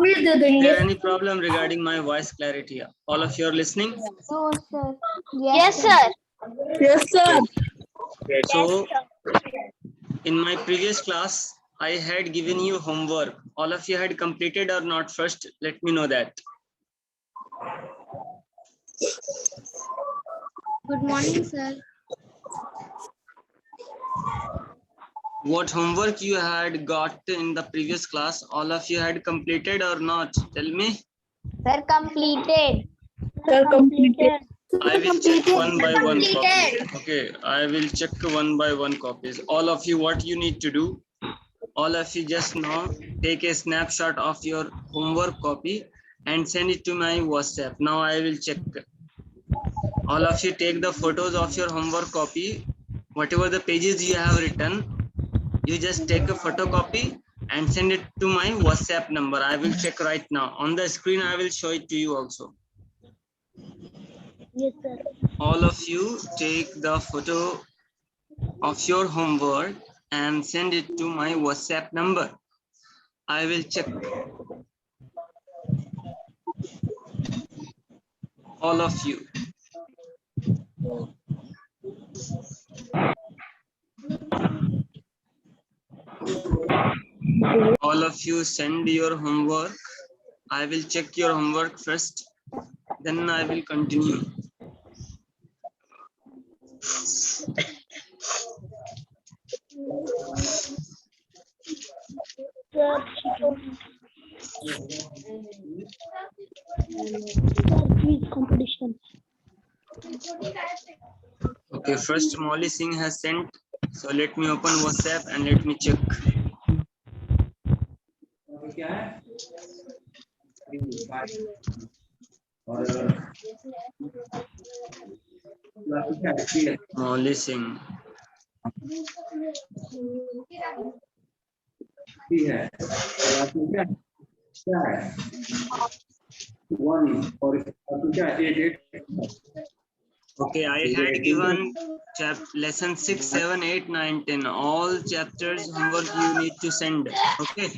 Is there any problem regarding my voice clarity? All of you are listening? No, sir. Yes, sir. Yes, sir. So, in my previous class, I had given you homework. All of you had completed or not? First, let me know that. Good morning, sir. What homework you had got in the previous class, all of you had completed or not? Tell me. Sir, completed. Sir, completed. I will check one by one copy. Okay, I will check one by one copies. All of you, what you need to do? All of you just now take a snapshot of your homework copy and send it to my WhatsApp. Now I will check. All of you take the photos of your homework copy. Whatever the pages you have written, you just take a photocopy and send it to my WhatsApp number. I will check right now. On the screen, I will show it to you also. Yes, sir. All of you take the photo of your homework and send it to my WhatsApp number. I will check. All of you. All of you send your homework. I will check your homework first, then I will continue. Quiz competition. Okay, first Molly Singh has sent. So let me open WhatsApp and let me check. Molly Singh. Okay, I had given lesson 6, 7, 8, 9, 10. All chapters homework you need to send. Okay.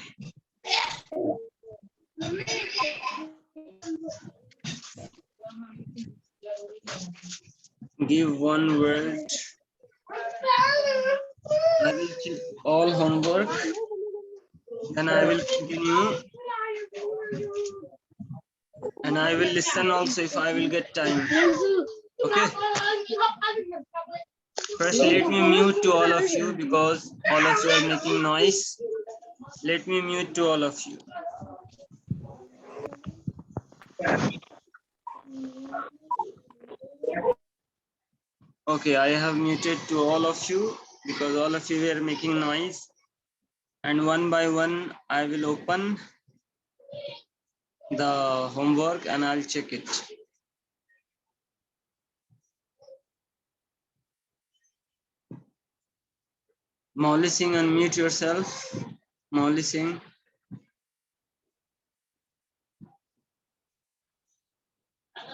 Give one word. I will check all homework. Then I will continue. And I will listen also if I will get time. Okay. First, let me mute to all of you because all of you are making noise. Let me mute to all of you. Okay, I have muted to all of you because all of you were making noise. And one by one, I will open the homework and I'll check it. Molly Singh, unmute yourself. Molly Singh.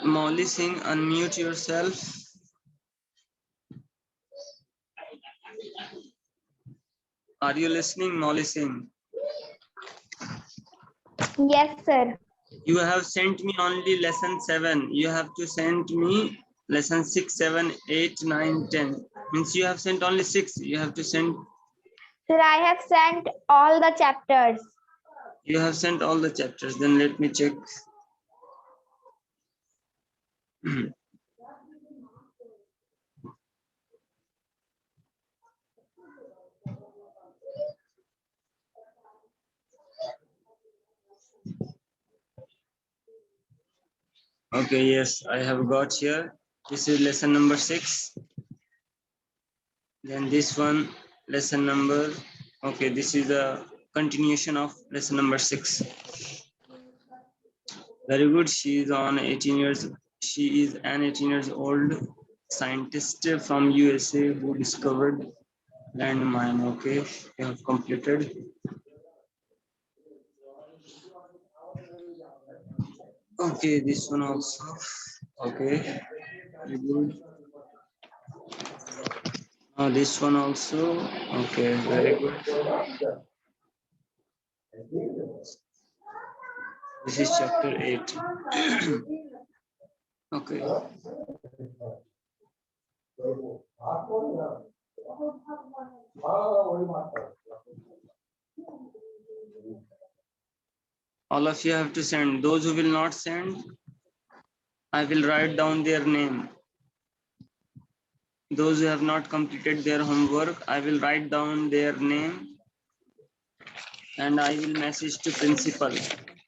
Molly Singh, unmute yourself. Are you listening, Molly Singh? Yes, sir. You have sent me only lesson 7. You have to send me lesson 6, 7, 8, 9, 10. Means you have sent only 6. You have to send. Sir, I have sent all the chapters. You have sent all the chapters. Then let me check. Okay, yes, I have got here. This is lesson number 6. Then this one, lesson number. Okay, this is the continuation of lesson number 6. Very good. She is on 18 years. She is an 18 years old scientist from USA who discovered landmine. Okay, you have completed. Okay, this one also. Okay, very good. This one also. Okay, very good. This is chapter 8. Okay. All of you have to send. Those who will not send, I will write down their name. Those who have not completed their homework, I will write down their name and I will message to principal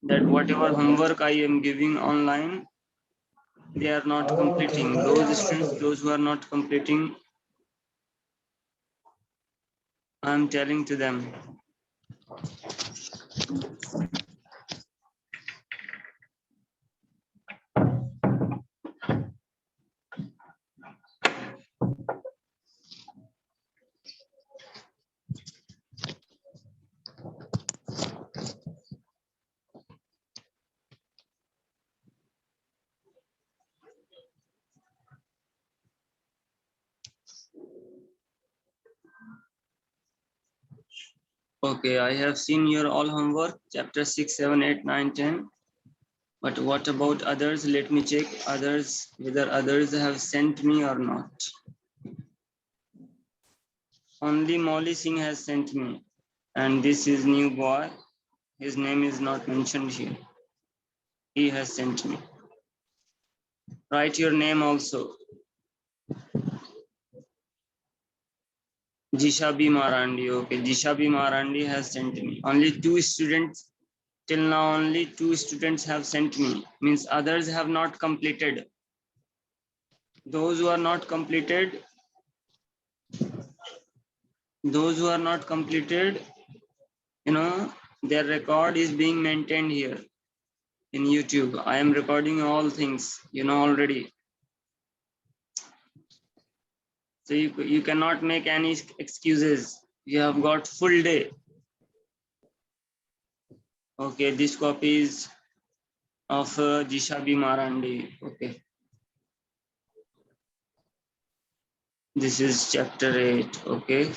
that whatever homework I am giving online, they are not completing. Those students, those who are not completing, I am telling to them. Okay, I have seen your all homework, chapter 6, 7, 8, 9, 10. But what about others? Let me check others, whether others have sent me or not. Only Molly Singh has sent me. And this is new boy. His name is not mentioned here. He has sent me. Write your name also. Jishabi Marandi. Okay, Jishabi Marandi has sent me. Only 2 students. Till now, only 2 students have sent me. Means others have not completed. Those who are not completed, their record is being maintained here in YouTube. I am recording all things, already. So you cannot make any excuses. You have got full day. Okay, this copy is of Jishabi Marandi. Okay. This is chapter 8. Okay.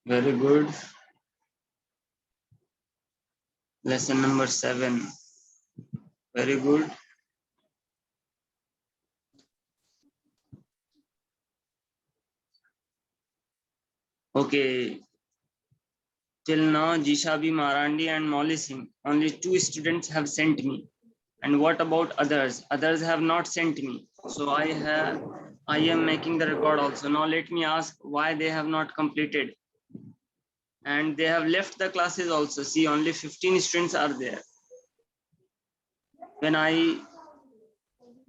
Very good. Lesson number 7. Very good. Okay. Till now, Jishabi Marandi and Molly Singh, only 2 students have sent me. And what about others? Others have not sent me. So I am making the record also. Now let me ask why they have not completed. And they have left the classes also. See, only 15 students are there. When I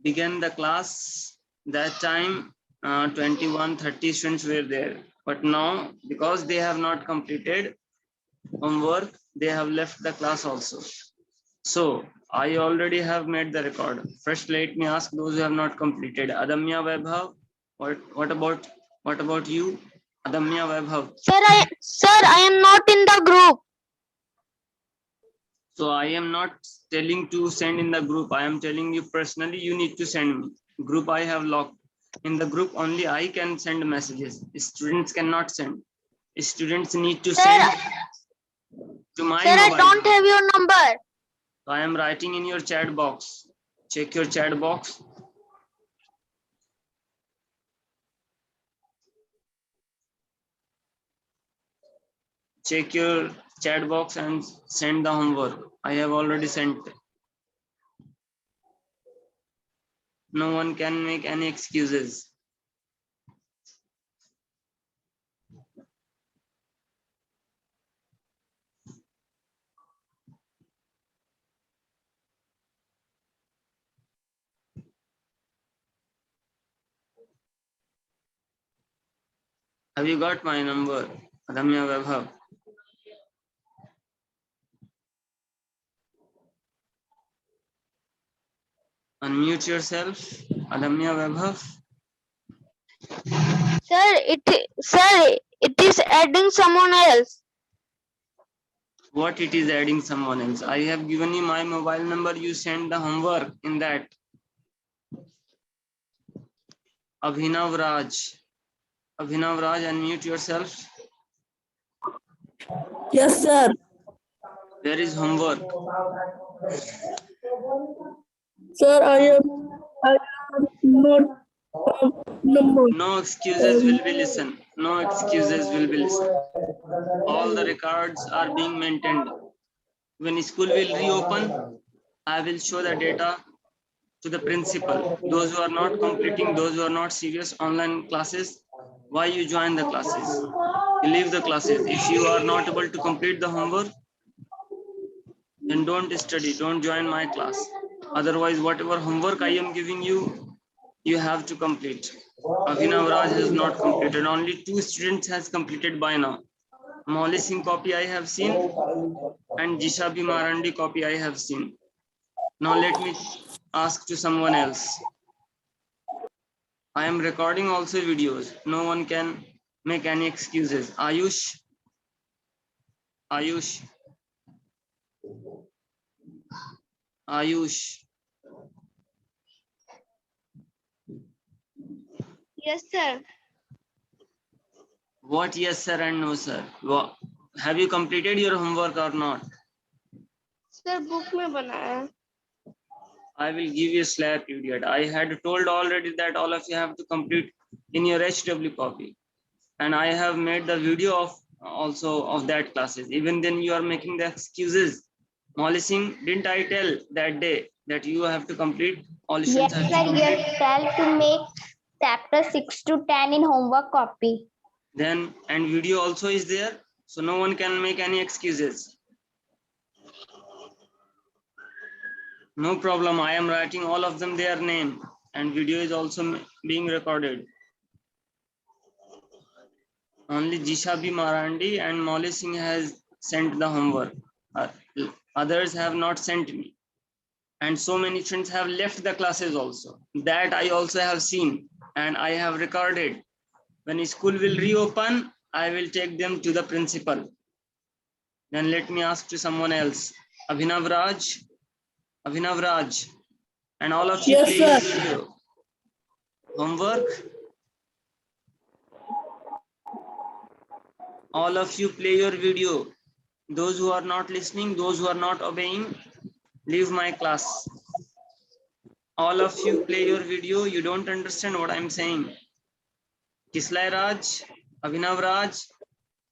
began the class, that time 21, 30 students were there. But now, because they have not completed homework, they have left the class also. So I already have made the record. First, let me ask those who have not completed. Adamya Vaibhav, what about you? Adamya Vaibhav. Sir, I am not in the group. So I am not telling to send in the group. I am telling you personally, you need to send me. Group I have locked. In the group only I can send messages. Students cannot send. Students need to send to my Sir, I mobile. don't have your number. So I am writing in your chat box. Check your chat box. Check your chat box and send the homework. I have already sent. No one can make any excuses. Have you got my number? Adamya Vaibhav. Unmute yourself. Adamya Vaibhav. Sir, it is adding someone else. What it is adding someone else? I have given you my mobile number. You send the homework in that. Abhinav Raj. Abhinav Raj, unmute yourself. Yes, sir. Where is homework? Sir, I am not number. No excuses will be listened. No excuses will be listened. All the records are being maintained. When school will reopen, I will show the data to the principal. Those who are not completing, those who are not serious online classes, why you join the classes? You leave the classes. If you are not able to complete the homework, then don't study, don't join my class. Otherwise, whatever homework I am giving you, you have to complete. Abhinav Raj has not completed. Only 2 students has completed by now. Molly Singh copy I have seen and Jishabi Marandi copy I have seen. Now let me ask to someone else. I am recording also videos. No one can make any excuses. Ayush. Ayush. Ayush. Yes, sir. What yes sir and no sir? Have you completed your homework or not? Sir, book में बनाया. I will give you a slap, idiot. I had told already that all of you have to complete in your HW copy. And I have made the video of also of that classes. Even then you are making the excuses. Molly Singh, didn't I tell that day that you have to complete? All Yes, students have to sir. You complete. tell to make chapter 6 to 10 in homework copy. Then, and video also is there. So no one can make any excuses. No problem. I am writing all of them their name and video is also being recorded. Only Jishabi Marandi and Molly Singh has sent the homework. Others have not sent me. And so many students have left the classes also. That I also have seen and I have recorded. When school will reopen, I will take them to the principal. Then let me ask to someone else. Abhinav Raj. Abhinav Raj. And all of you Yes, play your sir. video. Homework. All of you play your video. Those who are not listening, those who are not obeying, leave my class. All of you play your video. You don't understand what I'm saying. Kislai Raj, Abhinav Raj,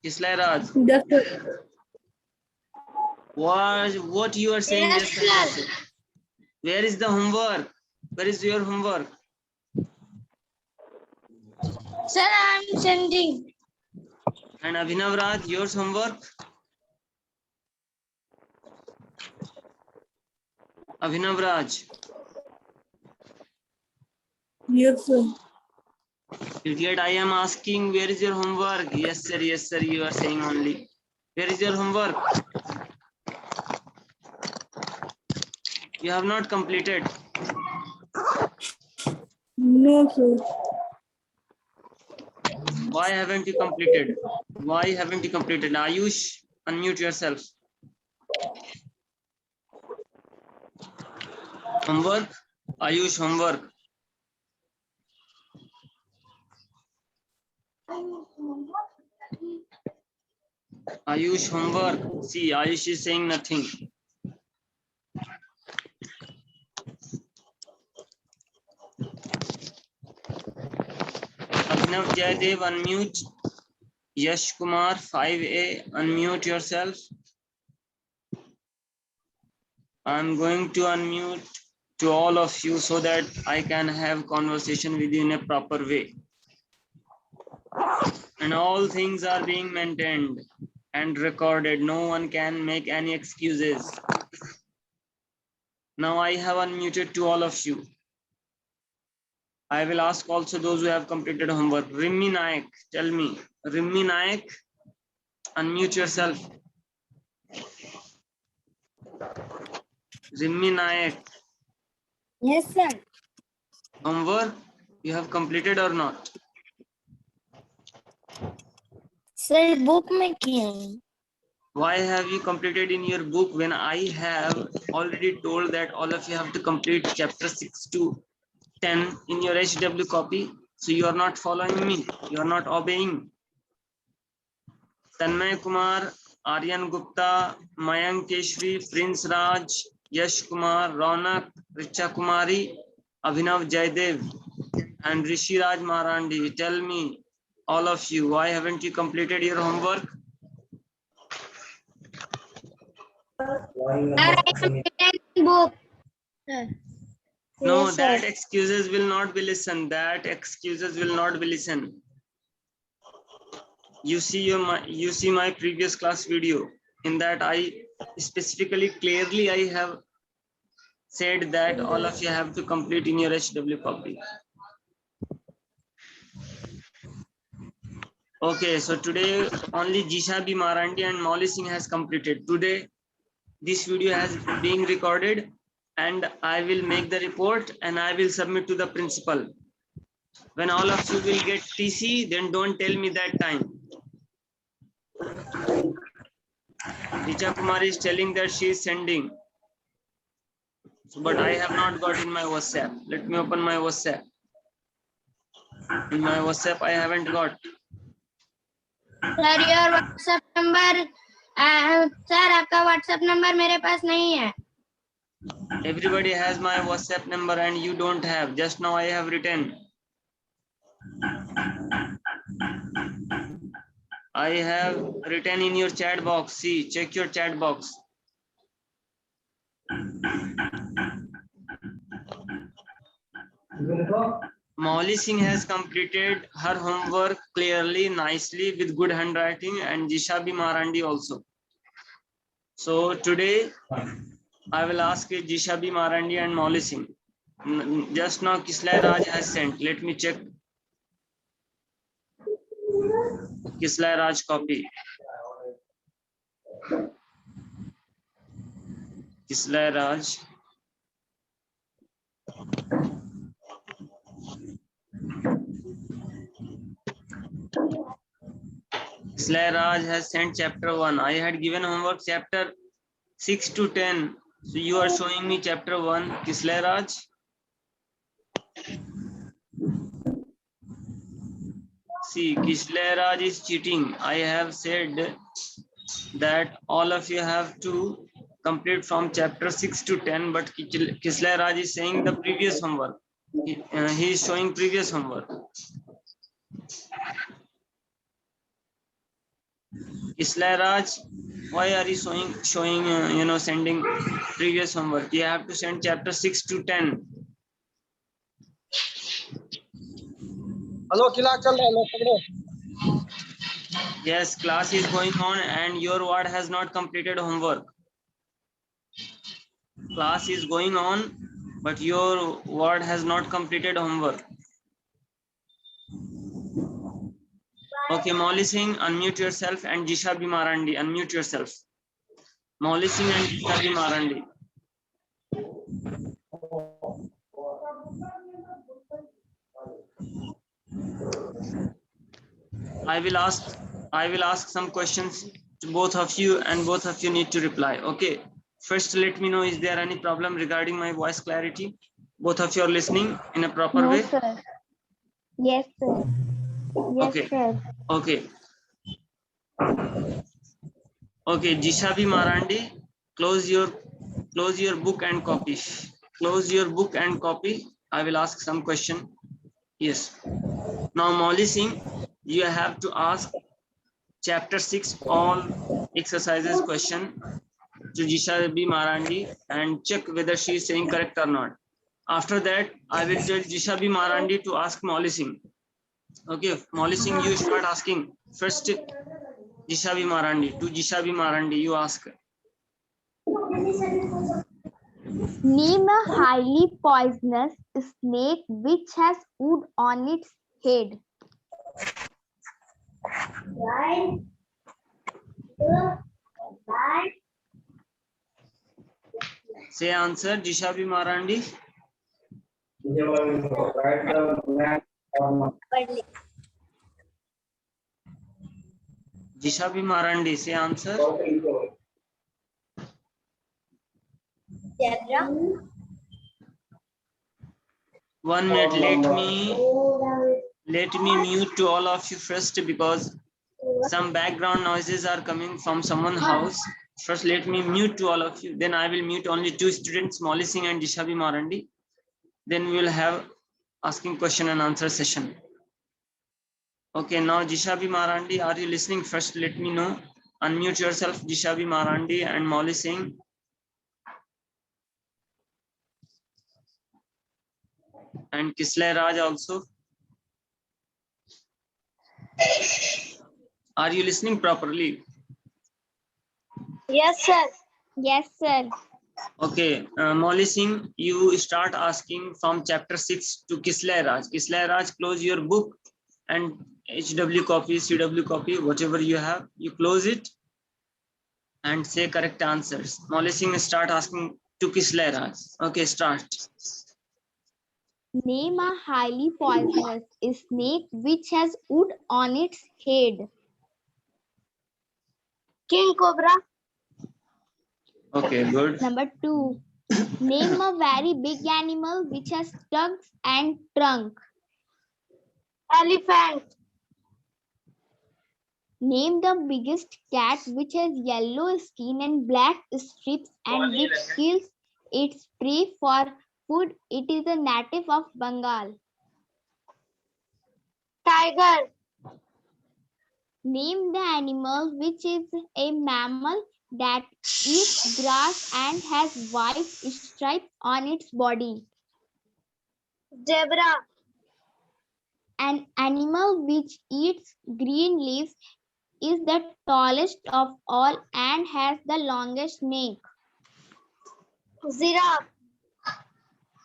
Kislai Raj. Yes, sir. What you are saying? Yes, Yes, sir. where is the homework? Where is your homework? Sir, I'm sending. And Abhinav Raj, yours homework? Abhinav Raj. Yes, sir. Idiot, I am asking, where is your homework? Yes, sir, you are saying only. Where is your homework? You have not completed. No, sir. Why haven't you completed? Why haven't you completed? Ayush, unmute yourself. Homework? Ayush, homework. Ayush, homework. See, Ayush is saying nothing. Abhinav Jaydev, unmute. Yash Kumar, 5A, unmute yourself. I'm going to unmute to all of you so that I can have conversation with you in a proper way. And all things are being maintained and recorded. No one can make any excuses. Now I have unmuted to all of you. I will ask also those who have completed homework. Rimmi Naik, tell me. Rimmi Naik, unmute yourself. Rimmi Naik. Yes, sir. Homework, you have completed or not? Sir, book में किया हूँ. Why have you completed in your book when I have already told that all of you have to complete chapter 6 to 10 in your HW copy? So you are not following me. You are not obeying. Tanmay Kumar, Aryan Gupta, Mayank Keshri, Prince Raj, Yash Kumar, Ronak, Richa Kumari, Abhinav Jaidev, and Rishi Raj Marandi. Tell me, all of you, why haven't you completed your homework? book. No, Yes, that sir. excuses will not be listened. That excuses will not be listened. You see my previous class video. In that, I specifically, clearly, I have said that all of you have to complete in your HW copy. Okay, so today only Jisha B. Marandi and Molly Singh has completed. Today, this video has been recorded and I will make the report and I will submit to the principal. When all of you will get TC, then don't tell me that time. Richa Kumar is telling that she is sending. But I have not got in my WhatsApp. Let me open my WhatsApp. In my WhatsApp, I haven't got. Sir your WhatsApp number sir आपका WhatsApp number मेरे पास नहीं है. Everybody has my WhatsApp number and you don't have. Just now I have written. I have written in your chat box. See, check your chat box. Molly Singh has completed her homework clearly, nicely, with good handwriting, and Jisha B. Marandi also. So today, I will ask Jisha B. Marandi and Molly Singh. Just now, Kislay Raj has sent. Let me check. Kislay Raj copy. Kislay Raj. Kislay Raj has sent chapter 1. I had given homework chapter 6 to 10. So you are showing me chapter 1, Kislay Raj. See, Kislay Raj is cheating. I have said that all of you have to complete from chapter 6 to 10, but Kislay Raj is saying the previous homework. He is showing previous homework. Kislay Raj, why are you showing sending previous homework? You have to send chapter 6 to 10. Hello class चल रहा है. Yes, class is going on and your ward has not completed homework. Class is going on, but your ward has not completed homework. Okay, Molly Singh, unmute yourself, and Jisha B. Marandi, unmute yourself. Molly Singh and Jisha B. Marandi. I will ask some questions to both of you, and both of you need to reply. Okay. First, let me know, is there any problem regarding my voice clarity? Both of you are listening in a proper way? Sir. Yes, sir. Yes, Okay. sir. Okay. Okay, Jisha B. Marandi, close your book and copy. Close your book and copy. I will ask some question. Yes. Now, Molly Singh, you have to ask chapter 6 all exercises question to Jisha B. Marandi and check whether she is saying correct or not. After that, I will tell Jisha B. Marandi to ask Molly Singh. Okay, Molly Singh, you start asking. First, Jisha B. Marandi. To Jisha B. Marandi, you ask. Name a highly poisonous snake which has wood on its head. Say answer, Jisha B. Marandi. Jisha B. Marandi, say answer. Zebra. 1 minute, let me mute to all of you first, because Some background noises are coming from someone's house. First, let me mute to all of you. Then I will mute only two students, Molly Singh and Jishabi Marandi. Then we will have asking question and answer session. Okay, now Jishabi Marandi, are you listening? First, let me know. Unmute yourself, Jishabi Marandi and Molly Singh. And Kislay Raj also. Are you listening properly? Yes, sir. Yes, sir. Okay, Molly Singh, you start asking from chapter 6 to Kislay Raj. Kislay Raj, close your book and HW copy, CW copy, whatever you have, you close it and say correct answers. Molly Singh, start asking to Kislay Raj. Okay, start. Name a highly poisonous snake which has wood on its head. King Cobra. Okay, good. Number 2. Name a very big animal which has trunks and trunk. Elephant. Name the biggest cat which has yellow skin and black strips and which kills its prey for food. It is a native of Bengal. Tiger. Name the animal which is a mammal that eats grass and has white stripes on its body. Zebra. An animal which eats green leaves is the tallest of all and has the longest neck. Giraffe.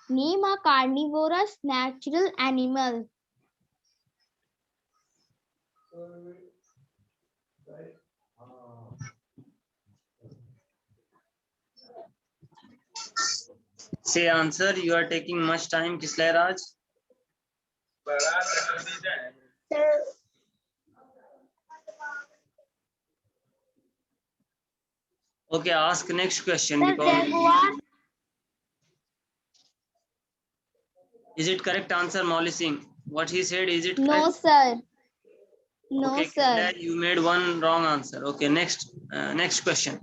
Name a carnivorous natural animal. Say answer. You are taking much time, Kislay Raj. Okay, ask next question. Because Jaguar. is it correct answer, Molly Singh? What he said, is it No, correct? sir. No, Okay, sir. Kislay, you made one wrong answer. Okay, next question.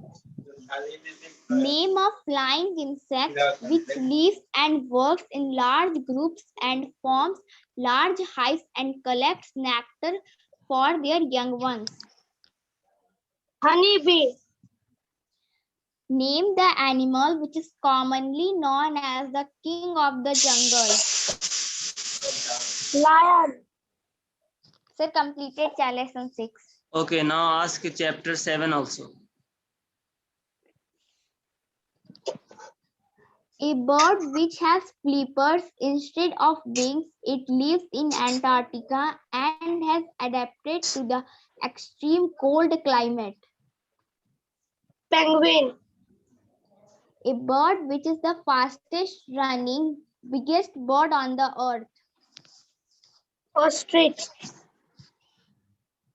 Name a flying insect which lives and works in large groups and forms large hives and collects nectar for their young ones. Honeybee. Name the animal which is commonly known as the king of the jungle. Lion. Sir, completed lesson 6. Okay, now ask chapter 7 also. A bird which has flippers instead of wings, it lives in Antarctica and has adapted to the extreme cold climate. Penguin. A bird which is the fastest running, biggest bird on the earth. Ostrich.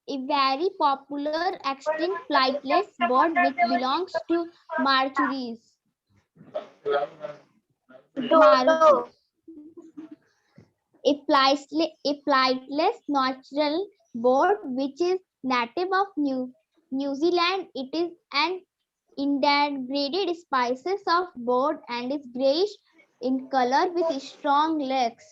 A very popular extinct flightless bird which belongs to Maruris. Dodo. A flightless natural bird which is native of New Zealand. It is an integrated species of bird and is grayish in color with strong legs.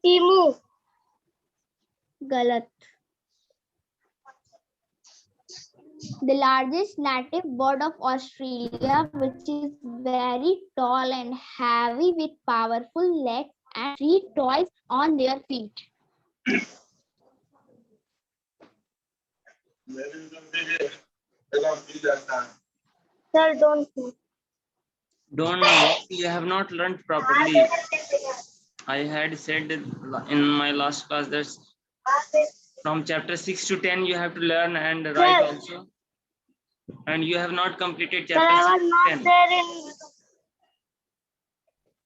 Emu. Galat. The largest native bird of Australia, which is very tall and heavy with powerful legs and 3 toes on their feet. Sir, don't know. Don't know. You have not learned properly. I had said in my last class that from chapter 6 to 10 you have to learn and write also. And you have not completed Sir, I chapter was 6 to not 10. there in.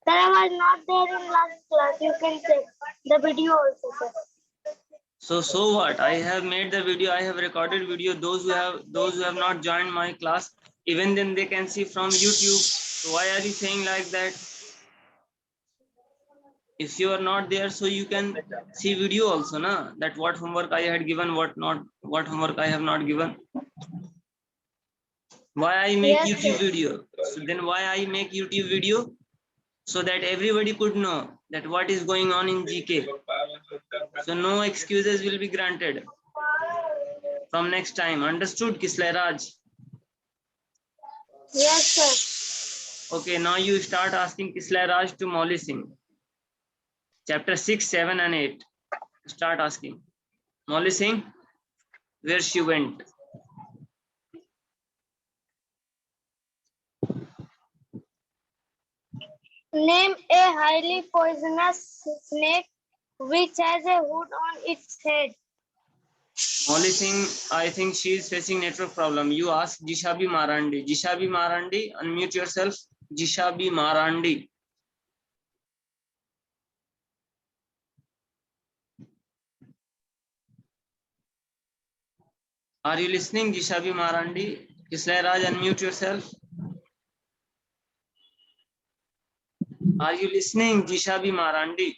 Sir, I was not there in last class. You can check the video also, sir. So what? I have made the video. I have recorded video. Those who have not joined my class, even then they can see from YouTube. So why are you saying like that? If you are not there, so you can see video also, na? That what homework I had given, what homework I have not given. Why I make Yes, YouTube sir. video? So then why I make YouTube video? So that everybody could know that what is going on in GK. So no excuses will be granted from next time. Understood, Kislay Raj? Yes, sir. Okay, now you start asking Kislay Raj to Molly Singh. Chapter 6, 7 and 8. Start asking. Molly Singh, where she went. Name a highly poisonous snake which has a hood on its head. Molly Singh, I think she is facing network problem. You ask Jishabi Marandi. Jishabi Marandi, unmute yourself. Jishabi Marandi. Are you listening, Jishabi Marandi? Kislay Raj, unmute yourself. Are you listening, Jishabi Marandi?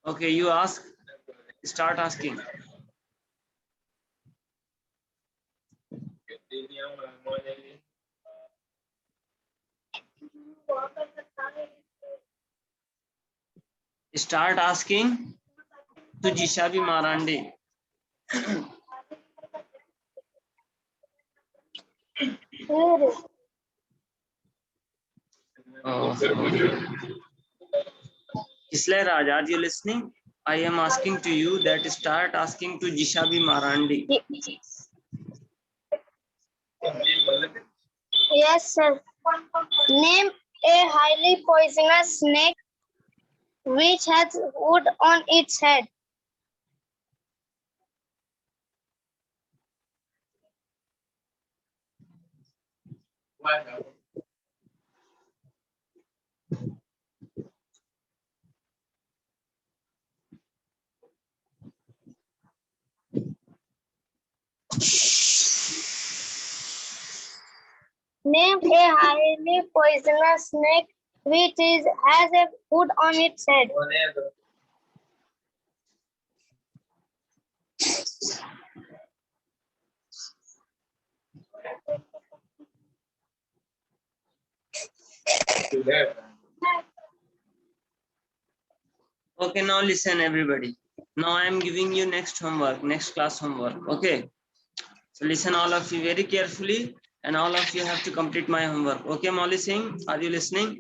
Okay, you ask. Start asking. Start asking to Jishabi Marandi. Oh. Kislay Raj, are you listening? I am asking to you that start asking to Jishabi Marandi. Yes, sir. Name a highly poisonous snake which has wood on its head. Name a highly poisonous snake which has a hood on its head. Okay, now listen everybody. Now I am giving you next homework, next class homework. Okay. So listen all of you very carefully and all of you have to complete my homework. Okay, Molly Singh, are you listening?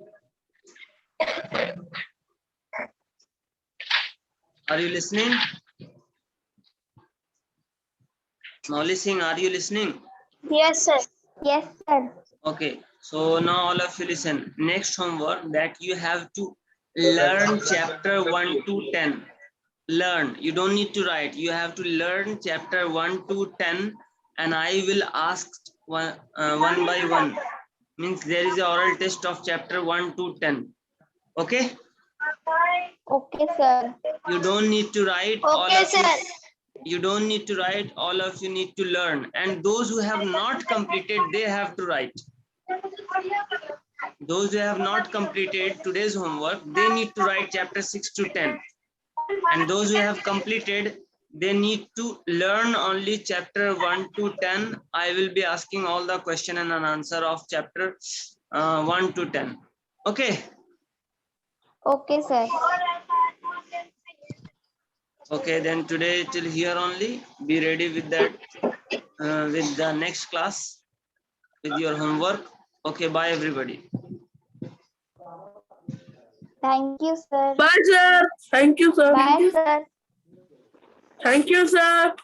Are you listening? Molly Singh, are you listening? Yes, sir. Yes, sir. Okay, so now all of you listen. Next homework that you have to learn chapter 1 to 10. Learn. You don't need to write. You have to learn chapter 1 to 10 and I will ask one by one. Means there is a oral test of chapter 1 to 10. Okay? Okay, sir. You don't need to write. Okay, sir. You don't need to write. All of you need to learn. And those who have not completed, they have to write. Those who have not completed today's homework, they need to write chapter 6 to 10. And those who have completed, they need to learn only chapter 1 to 10. I will be asking all the question and an answer of chapter 1 to 10. Okay. Okay, sir. Okay, then today till here only. Be ready with that, with the next class, with your homework. Okay, bye everybody. Thank you, sir. Bye, sir. Thank you, sir. Bye, sir. Thank you, sir.